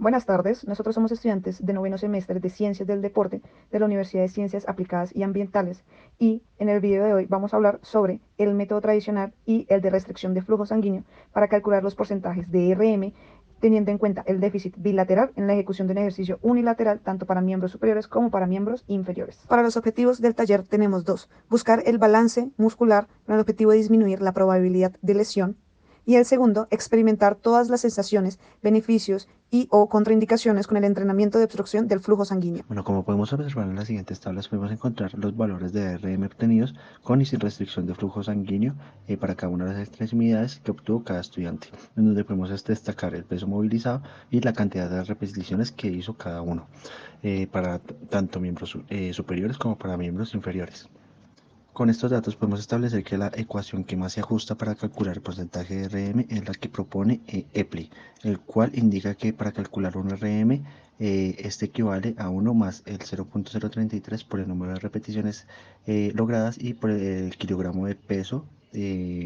Buenas tardes, nosotros somos estudiantes de noveno semestre de Ciencias del Deporte de la Universidad de Ciencias Aplicadas y Ambientales y en el video de hoy vamos a hablar sobre el método tradicional y el de restricción de flujo sanguíneo para calcular los porcentajes de RM teniendo en cuenta el déficit bilateral en la ejecución de un ejercicio unilateral tanto para miembros superiores como para miembros inferiores. Para los objetivos del taller tenemos dos: buscar el balance muscular con el objetivo de disminuir la probabilidad de lesión y el segundo, experimentar todas las sensaciones, beneficios y o contraindicaciones con el entrenamiento de obstrucción del flujo sanguíneo. Bueno, como podemos observar en las siguientes tablas, podemos encontrar los valores de RM obtenidos con y sin restricción de flujo sanguíneo para cada una de las extremidades que obtuvo cada estudiante, en donde podemos destacar el peso movilizado y la cantidad de repeticiones que hizo cada uno, para tanto miembros superiores como para miembros inferiores. Con estos datos podemos establecer que la ecuación que más se ajusta para calcular el porcentaje de RM es la que propone EPLI, el cual indica que para calcular un RM, este equivale a 1 más el 0.033 por el número de repeticiones logradas y por el kilogramo de peso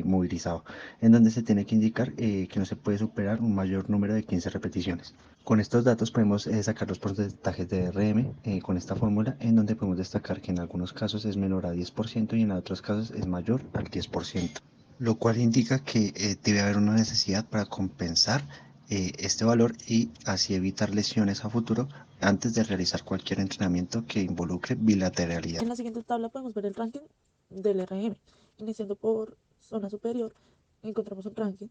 movilizado, en donde se tiene que indicar que no se puede superar un mayor número de 15 repeticiones. Con estos datos podemos sacar los porcentajes de RM con esta fórmula, en donde podemos destacar que en algunos casos es menor a 10% y en otros casos es mayor al 10%, lo cual indica que debe haber una necesidad para compensar este valor y así evitar lesiones a futuro antes de realizar cualquier entrenamiento que involucre bilateralidad. En la siguiente tabla podemos ver el ranking del RM. Iniciando por zona superior, encontramos un ranking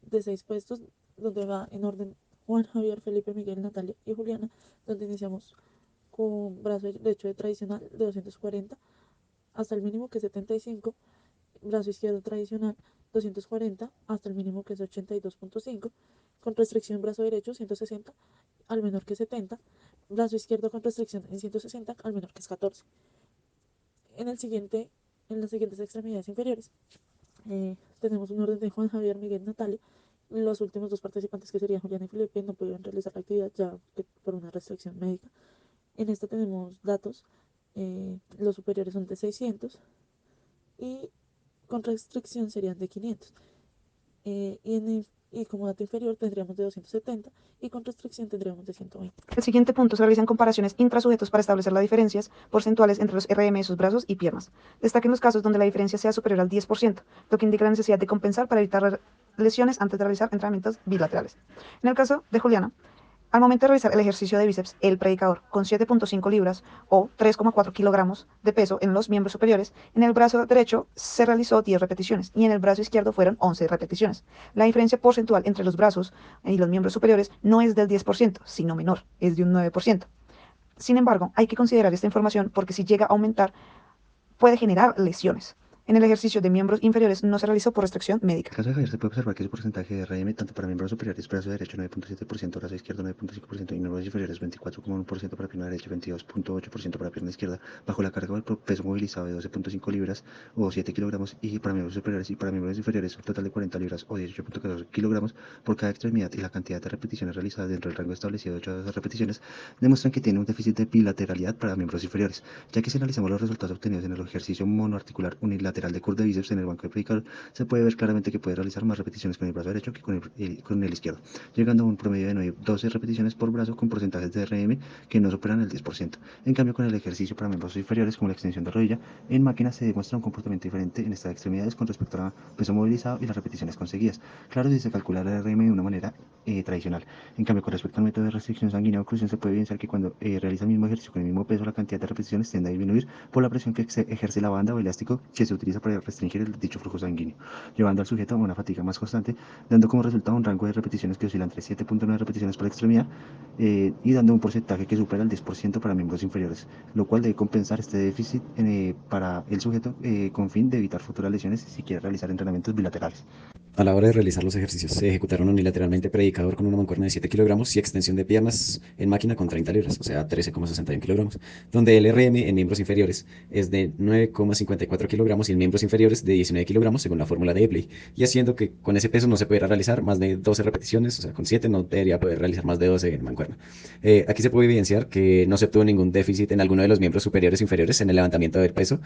de 6 puestos donde va en orden Juan, Javier, Felipe, Miguel, Natalia y Juliana, donde iniciamos con brazo derecho de tradicional de 240 hasta el mínimo que es 75, brazo izquierdo tradicional 240 hasta el mínimo que es 82.5, con restricción brazo derecho 160 al menor que 70, brazo izquierdo con restricción en 160 al menor que es 14. En el siguiente, en las siguientes extremidades inferiores, tenemos un orden de Juan, Javier, Miguel, Natalia. Los últimos dos participantes, que serían Julián y Felipe, no pudieron realizar la actividad ya que por una restricción médica. En esta tenemos datos, los superiores son de 600 y con restricción serían de 500. Y como dato inferior tendríamos de 270 y con restricción tendríamos de 120. El siguiente punto se realizan comparaciones intrasujetos para establecer las diferencias porcentuales entre los RM de sus brazos y piernas. Destaquen los casos donde la diferencia sea superior al 10%, lo que indica la necesidad de compensar para evitar lesiones antes de realizar entrenamientos bilaterales. En el caso de Juliana, al momento de realizar el ejercicio de bíceps, el predicador con 7.5 libras o 3,4 kilogramos de peso en los miembros superiores, en el brazo derecho se realizó 10 repeticiones y en el brazo izquierdo fueron 11 repeticiones. La diferencia porcentual entre los brazos y los miembros superiores no es del 10%, sino menor, es de un 9%. Sin embargo, hay que considerar esta información porque si llega a aumentar puede generar lesiones. En el ejercicio de miembros inferiores no se realizó por restricción médica. En el caso de Javier se puede observar que su porcentaje de RM, tanto para miembros superiores, brazo derecho 9.7%, brazo izquierdo 9.5% y miembros inferiores 24,1% para pierna derecha, 22,8% para pierna izquierda, bajo la carga del peso movilizado de 12.5 libras o 7 kilogramos, y para miembros superiores y para miembros inferiores un total de 40 libras o 18.14 kilogramos por cada extremidad, y la cantidad de repeticiones realizadas dentro del rango establecido de 8 a 12 repeticiones demuestran que tiene un déficit de bilateralidad para miembros inferiores, ya que si analizamos los resultados obtenidos en el ejercicio monoarticular unilateral de curl de bíceps en el banco de predicador, se puede ver claramente que puede realizar más repeticiones con el brazo derecho que con el izquierdo, llegando a un promedio de 12 repeticiones por brazo con porcentajes de RM que no superan el 10%. En cambio, con el ejercicio para miembros inferiores, como la extensión de rodilla, en máquina se demuestra un comportamiento diferente en estas extremidades con respecto al peso movilizado y las repeticiones conseguidas. Claro, si se calcula el RM de una manera tradicional. En cambio, con respecto al método de restricción sanguínea o oclusión, se puede evidenciar que cuando realiza el mismo ejercicio con el mismo peso, la cantidad de repeticiones tiende a disminuir por la presión que ejerce la banda o elástico que se utiliza para restringir el dicho flujo sanguíneo, llevando al sujeto a una fatiga más constante, dando como resultado un rango de repeticiones que oscila entre 7.9 repeticiones por extremidad y dando un porcentaje que supera el 10% para miembros inferiores, lo cual debe compensar este déficit para el sujeto con fin de evitar futuras lesiones si quiere realizar entrenamientos bilaterales. A la hora de realizar los ejercicios, se ejecutaron unilateralmente predicador con una mancuerna de 7 kilogramos y extensión de piernas en máquina con 30 libras, o sea, 13,61 kilogramos, donde el RM en miembros inferiores es de 9,54 kilogramos y en miembros inferiores de 19 kilogramos, según la fórmula de Epley, y haciendo que con ese peso no se pudiera realizar más de 12 repeticiones, o sea, con 7 no debería poder realizar más de 12 en mancuerna. Aquí se puede evidenciar que no se obtuvo ningún déficit en alguno de los miembros superiores e inferiores en el levantamiento del peso,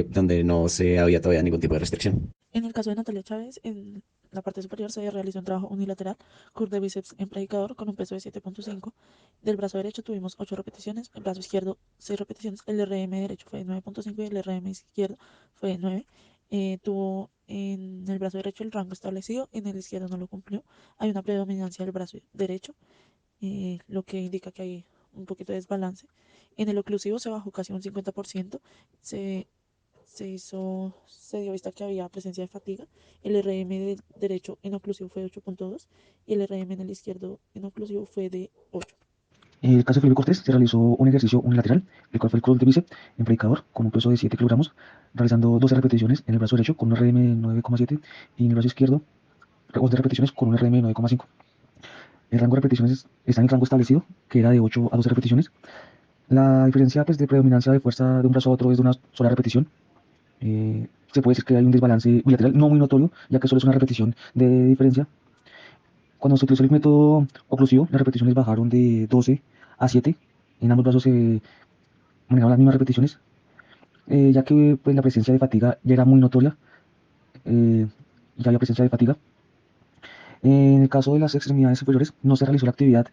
donde no se había todavía ningún tipo de restricción. En el caso de Natalia Chávez, en la parte superior se realizó un trabajo unilateral, curl de bíceps en predicador con un peso de 7.5. Del brazo derecho tuvimos 8 repeticiones, el brazo izquierdo 6 repeticiones, el RM derecho fue de 9.5 y el RM izquierdo fue de 9. Tuvo en el brazo derecho el rango establecido, en el izquierdo no lo cumplió. Hay una predominancia del brazo derecho, lo que indica que hay un poquito de desbalance. En el oclusivo se bajó casi un 50%, se, se dio vista que había presencia de fatiga. El RM del derecho en oclusivo fue de 8.2 y el RM en el izquierdo en oclusivo fue de 8. En el caso de Felipe Cortés, se realizó un ejercicio unilateral, el cual fue el curl de bíceps en predicador con un peso de 7 kilogramos, realizando 12 repeticiones en el brazo derecho con un RM de 9,7 y en el brazo izquierdo 11 repeticiones con un RM de 9,5. El rango de repeticiones está en el rango establecido, que era de 8 a 12 repeticiones. La diferencia pues, de predominancia de fuerza de un brazo a otro es de una sola repetición. Se puede decir que hay un desbalance bilateral no muy notorio, ya que solo es una repetición de diferencia. Cuando se utilizó el método oclusivo, las repeticiones bajaron de 12 a 7. En ambos brazos se manejaban las mismas repeticiones, ya que pues, la presencia de fatiga ya era muy notoria. Ya había presencia de fatiga. En el caso de las extremidades superiores, no se realizó la actividad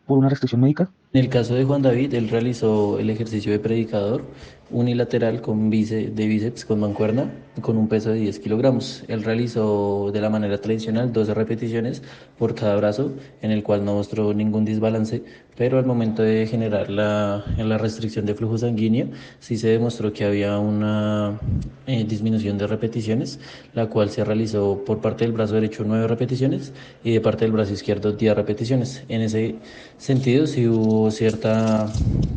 por una restricción médica. En el caso de Juan David, él realizó el ejercicio de predicador unilateral con de bíceps con mancuerna con un peso de 10 kilogramos. Él realizó de la manera tradicional 12 repeticiones por cada brazo, en el cual no mostró ningún desbalance, pero al momento de generar la restricción de flujo sanguíneo, sí se demostró que había una disminución de repeticiones, la cual se realizó por parte del brazo derecho 9 repeticiones y de parte del brazo izquierdo 10 repeticiones. En ese sentido, sí hubo cierta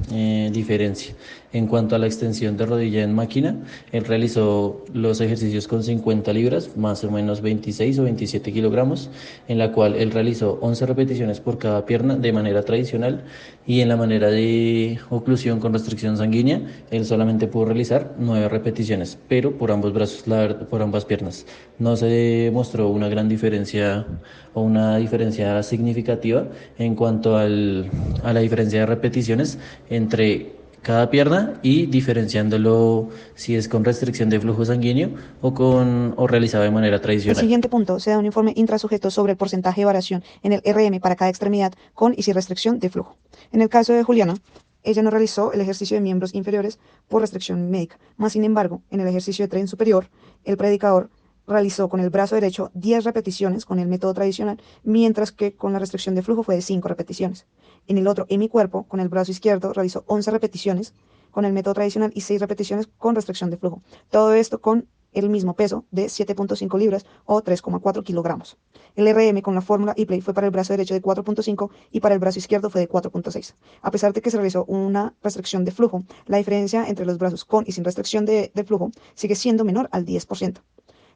diferencia. En cuanto a la extensión de rodilla en máquina, él realizó los ejercicios con 50 libras, más o menos 26 o 27 kilogramos, en la cual él realizó 11 repeticiones por cada pierna de manera tradicional y en la manera de oclusión con restricción sanguínea, él solamente pudo realizar 9 repeticiones, pero por ambos brazos, por ambas piernas. No se mostró una gran diferencia o una diferencia significativa en cuanto a la diferencia de repeticiones entre cada pierna y diferenciándolo si es con restricción de flujo sanguíneo o realizado de manera El tradicional. siguiente punto se da un informe intrasujeto sobre el porcentaje de variación en el RM para cada extremidad con y sin restricción de flujo. En el caso de Juliana, ella no realizó el ejercicio de miembros inferiores por restricción médica. Más sin embargo, en el ejercicio de tren superior, el predicador realizó con el brazo derecho 10 repeticiones con el método tradicional, mientras que con la restricción de flujo fue de 5 repeticiones. En el otro hemicuerpo, con el brazo izquierdo, realizó 11 repeticiones con el método tradicional y 6 repeticiones con restricción de flujo. Todo esto con el mismo peso de 7.5 libras o 3,4 kilogramos. El RM con la fórmula Ipley fue para el brazo derecho de 4.5 y para el brazo izquierdo fue de 4.6. A pesar de que se realizó una restricción de flujo, la diferencia entre los brazos con y sin restricción de flujo sigue siendo menor al 10%.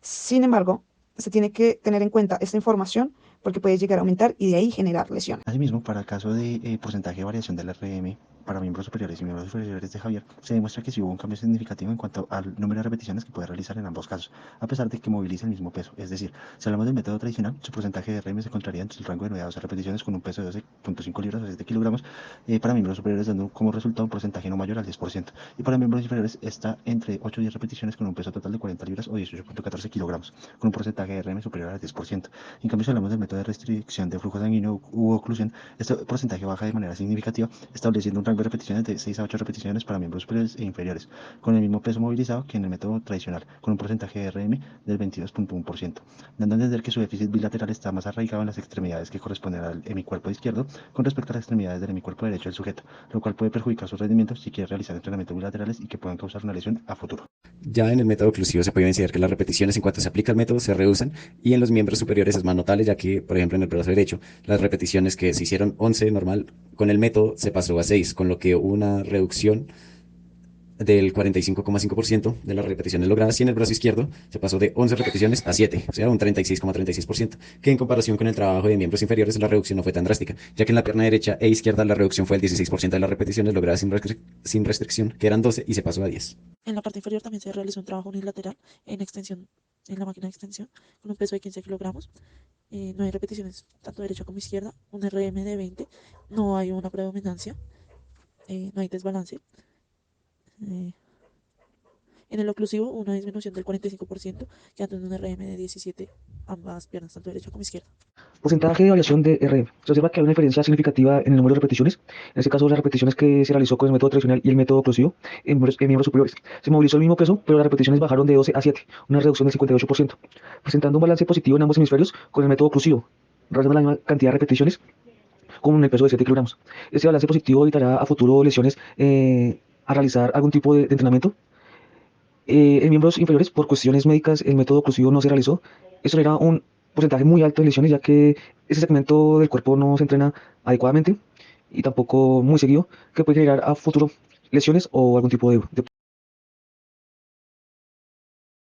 Sin embargo, se tiene que tener en cuenta esta información porque puede llegar a aumentar y de ahí generar lesiones. Asimismo, para el caso de porcentaje de variación del RM para miembros superiores y miembros inferiores de Javier, se demuestra que sí hubo un cambio significativo en cuanto al número de repeticiones que puede realizar en ambos casos, a pesar de que moviliza el mismo peso. Es decir, si hablamos del método tradicional, su porcentaje de RM se encontraría en el rango de 9 a 12 repeticiones con un peso de 12.5 libras o 7 kilogramos para miembros superiores, dando como resultado un porcentaje no mayor al 10%. Y para miembros inferiores está entre 8 y 10 repeticiones con un peso total de 40 libras o 18.14 kilogramos, con un porcentaje de RM superior al 10%. En cambio, si hablamos del método de restricción de flujo sanguíneo u oclusión, este porcentaje baja de manera significativa, estableciendo un rango de repeticiones de 6 a 8 repeticiones para miembros superiores e inferiores, con el mismo peso movilizado que en el método tradicional, con un porcentaje de RM del 22.1%, dando a entender que su déficit bilateral está más arraigado en las extremidades que corresponden al hemicuerpo izquierdo con respecto a las extremidades del hemicuerpo derecho del sujeto, lo cual puede perjudicar su rendimiento si quiere realizar entrenamientos bilaterales y que puedan causar una lesión a futuro. Ya en el método oclusivo se puede evidenciar que las repeticiones en cuanto se aplica el método se reducen y en los miembros superiores es más notable, ya que, por ejemplo, en el brazo derecho, las repeticiones que se hicieron 11 normal, con el método se pasó a 6, con lo que hubo una reducción del 45,5% de las repeticiones logradas y en el brazo izquierdo se pasó de 11 repeticiones a 7, o sea, un 36,36%, que en comparación con el trabajo de miembros inferiores la reducción no fue tan drástica, ya que en la pierna derecha e izquierda la reducción fue el 16% de las repeticiones logradas sin restricción, que eran 12 y se pasó a 10. En la parte inferior también se realizó un trabajo unilateral en extensión, en la máquina de extensión, con un peso de 15 kilogramos, 9 repeticiones, tanto derecha como izquierda, un RM de 20, no hay una predominancia, no hay desbalance. En el oclusivo, una disminución del 45%, quedando en un RM de 17 ambas piernas, tanto derecha como izquierda. Porcentaje de variación de RM. Se observa que hay una diferencia significativa en el número de repeticiones. En este caso, las repeticiones que se realizó con el método tradicional y el método oclusivo en miembros superiores. Se movilizó el mismo peso, pero las repeticiones bajaron de 12 a 7, una reducción del 58%, presentando un balance positivo en ambos hemisferios con el método oclusivo, realizando la misma cantidad de repeticiones con el peso de 7 kilogramos. Este balance positivo evitará a futuro lesiones a realizar algún tipo de entrenamiento. En miembros inferiores, por cuestiones médicas, el método oclusivo no se realizó. Esto era un porcentaje muy alto de lesiones, ya que ese segmento del cuerpo no se entrena adecuadamente y tampoco muy seguido, que puede generar a futuro lesiones o algún tipo de